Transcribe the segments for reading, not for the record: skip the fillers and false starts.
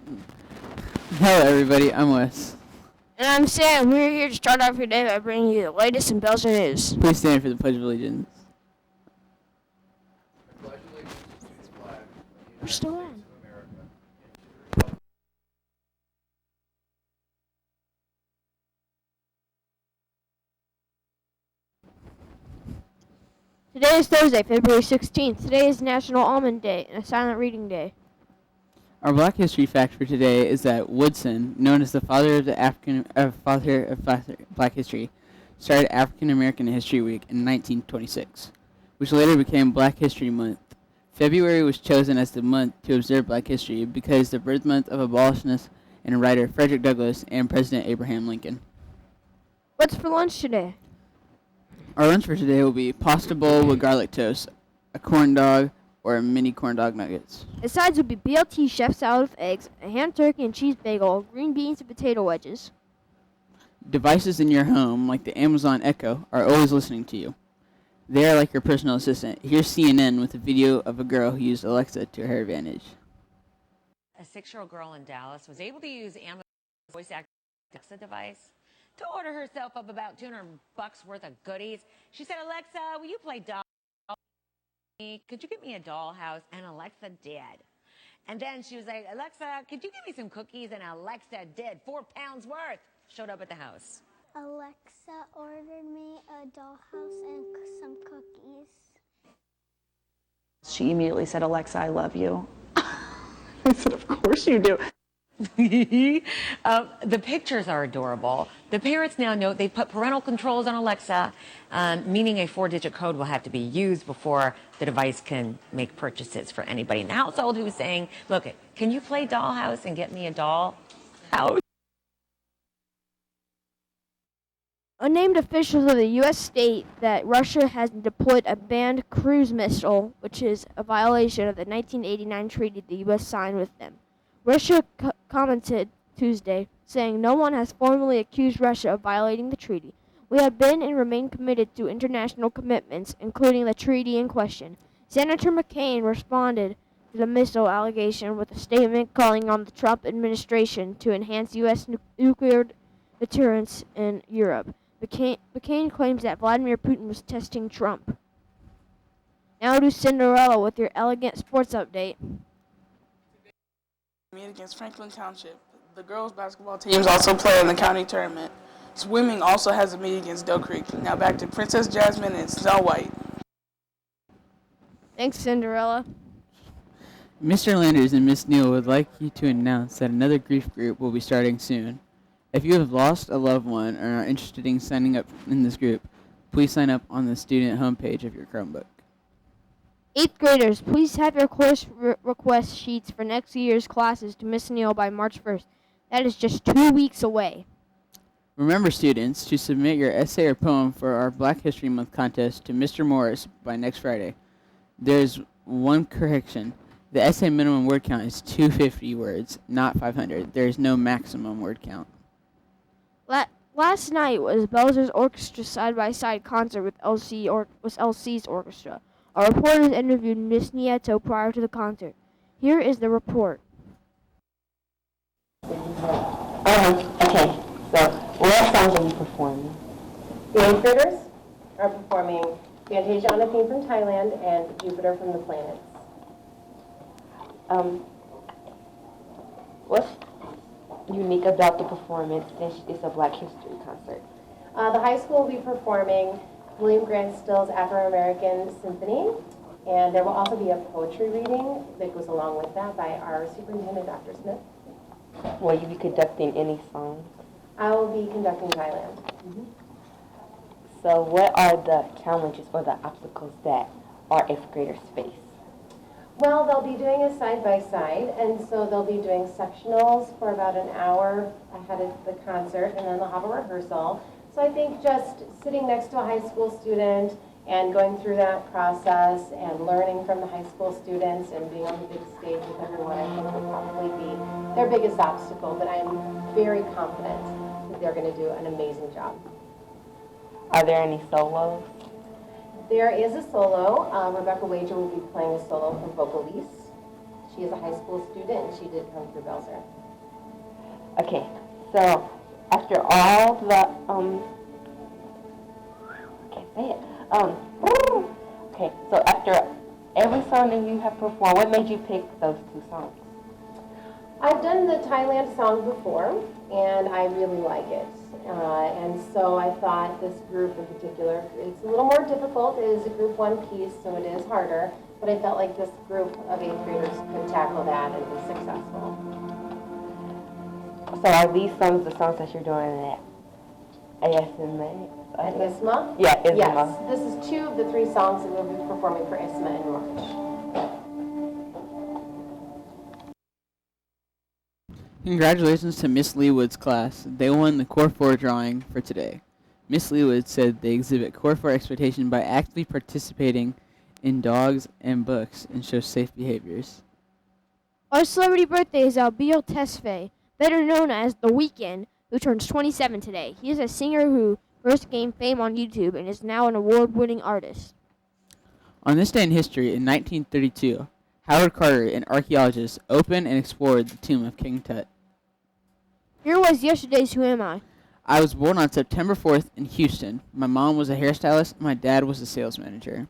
Hello, everybody. I'm Wes. And I'm Sam. We're here to start off your day by bringing you the latest in Belzer news. Please stand for the Pledge of Allegiance. We're still on. Today is Thursday, February 16th. Today is National Almond Day and a silent reading day. Our Black History fact for today is that Woodson, known as the father of the Black History, started African American History Week in 1926, which later became Black History Month. February was chosen as the month to observe Black History because the birth month of abolitionist and writer Frederick Douglass and President Abraham Lincoln. What's for lunch today? Our lunch for today will be pasta bowl with garlic toast, a corn dog, or mini corn dog nuggets. The sides will be BLT chef salad with eggs, a ham turkey and cheese bagel, green beans and potato wedges. Devices in your home, like the Amazon Echo, are always listening to you. They are like your personal assistant. Here's CNN with a video of a girl who used Alexa to her advantage. A 6-year-old girl in Dallas was able to use Amazon's voice active Alexa device to order herself up about $200 worth of goodies. She said, "Alexa, will you play doll? Could you get me a dollhouse?" And Alexa did. And then she was like, "Alexa, could you get me some cookies?" And Alexa did. 4 pounds worth showed up at the house. Alexa ordered me a dollhouse and some cookies. She immediately said, "Alexa, I love you." I said, "Of course you do." The pictures are adorable. The parents now know they put parental controls on Alexa, meaning a 4-digit code will have to be used before the device can make purchases for anybody in the household who's saying, "Look, can you play dollhouse and get me a doll house?" Unnamed officials of the U.S. state that Russia has deployed a banned cruise missile, which is a violation of the 1989 treaty the U.S. signed with them. Russia commented Tuesday, saying no one has formally accused Russia of violating the treaty. We have been and remain committed to international commitments, including the treaty in question. Senator McCain responded to the missile allegation with a statement calling on the Trump administration to enhance U.S. nuclear deterrence in Europe. McCain claims that Vladimir Putin was testing Trump. Now to Cinderella with your elegant sports update. Meet against Franklin Township. The girls' basketball teams also play in the county tournament. Swimming also has a meet against Doe Creek. Now back to Princess Jasmine and Snow White. Thanks, Cinderella. Mr. Landers and Miss Neal would like you to announce that another grief group will be starting soon. If you have lost a loved one and are interested in signing up in this group, please sign up on the student homepage of your Chromebook. 8th graders, please have your course request sheets for next year's classes to Miss Neal by March 1st. That is just 2 weeks away. Remember, students, to submit your essay or poem for our Black History Month contest to Mr. Morris by next Friday. There's one correction. The essay minimum word count is 250 words, not 500. There is no maximum word count. Last night was Belzer's Orchestra side-by-side concert with LC's orchestra. Our reporters interviewed Miss Nieto prior to the concert. Here is the report. Okay, so what songs are you performing? The 8th graders are performing Fantasia on a Theme from Thailand and Jupiter from the Planets. What's unique about the performance since it's a Black History concert? The high school will be performing William Grant Still's Afro-American Symphony, and there will also be a poetry reading that goes along with that by our superintendent, Dr. Smith. Will you be conducting any songs? I will be conducting Thailand. So what are the challenges or the obstacles that our 8th graders face? Well, they'll be doing a side-by-side, and so they'll be doing sectionals for about an hour ahead of the concert, and then they'll have a rehearsal. So I think just sitting next to a high school student and going through that process and learning from the high school students and being on the big stage with everyone, I think will probably be their biggest obstacle, but I'm very confident that they're going to do an amazing job. Are there any solos? There is a solo. Rebecca Wager will be playing a solo for Vocalise. She is a high school student, and she did come through Belzer. Okay, so after all the, I can't say it. Okay, so after every song that you have performed, what made you pick those two songs? I've done the Thailand song before, and I really like it. And so I thought this group in particular, it's a little more difficult. It is a group one piece, so it is harder. But I felt like this group of 8th graders could tackle that and be successful. So are these songs the songs that you're doing at ASMA? At ISMA? Yeah, ISMA. Yes, this is 2 of the 3 songs that we'll be performing for ISMA in March. Congratulations to Miss Leewood's class. They won the Core 4 drawing for today. Miss Leewood said they exhibit Core 4 expectation by actively participating in dogs and books and show safe behaviors. Our celebrity birthday is Albio Tesfaye, better known as The Weeknd, who turns 27 today. He is a singer who first gained fame on YouTube and is now an award-winning artist. On this day in history, in 1932, Howard Carter, an archaeologist, opened and explored the tomb of King Tut. Here was yesterday's Who Am I? I was born on September 4th in Houston. My mom was a hairstylist, and my dad was a sales manager.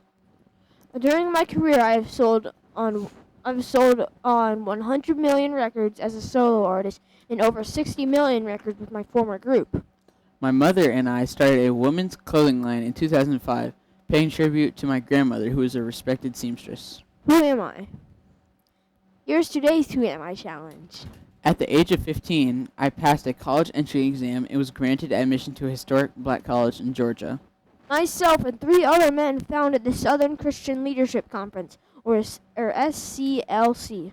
During my career, I've sold on 100 million records as a solo artist and over 60 million records with my former group. My mother and I started a women's clothing line in 2005, paying tribute to my grandmother, who was a respected seamstress. Who am I? Here's today's Who Am I challenge. At the age of 15, I passed a college entry exam and was granted admission to a historic black college in Georgia. Myself and 3 other men founded the Southern Christian Leadership Conference, or SCLC.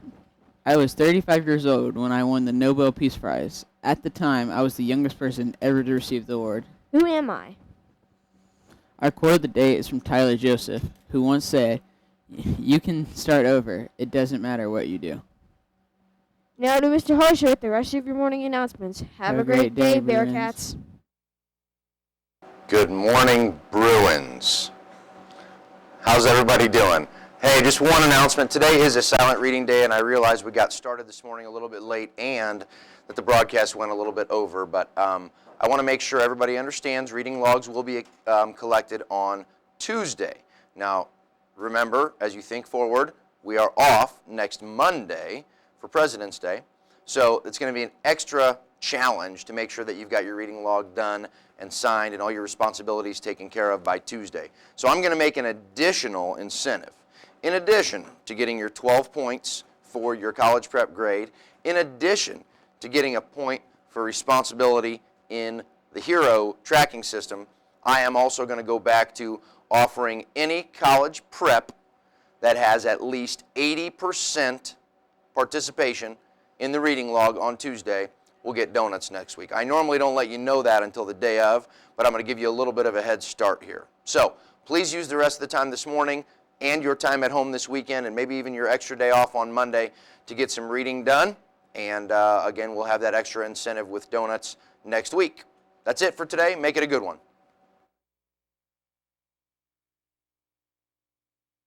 I was 35 years old when I won the Nobel Peace Prize. At the time, I was the youngest person ever to receive the award. Who am I? Our quote of the day is from Tyler Joseph, who once said, "You can start over. It doesn't matter what you do." Now to Mr. Harsher with the rest of your morning announcements. Have a great day, Bearcats. Good morning, Bruins. How's everybody doing? Hey, just one announcement. Today is a silent reading day, and I realize we got started this morning a little bit late and that the broadcast went a little bit over, but I want to make sure everybody understands reading logs will be collected on Tuesday. Now, remember, as you think forward, we are off next Monday for President's Day, so it's going to be an extra challenge to make sure that you've got your reading log done and signed and all your responsibilities taken care of by Tuesday. So I'm going to make an additional incentive. In addition to getting your 12 points for your college prep grade, in addition to getting a point for responsibility in the HERO tracking system, I am also going to go back to offering any college prep that has at least 80% participation in the reading log on Tuesday will get donuts next week. I normally don't let you know that until the day of, but I'm going to give you a little bit of a head start here. So please use the rest of the time this morning and your time at home this weekend and maybe even your extra day off on Monday to get some reading done. And again, we'll have that extra incentive with donuts next week. That's it for today. Make it a good one.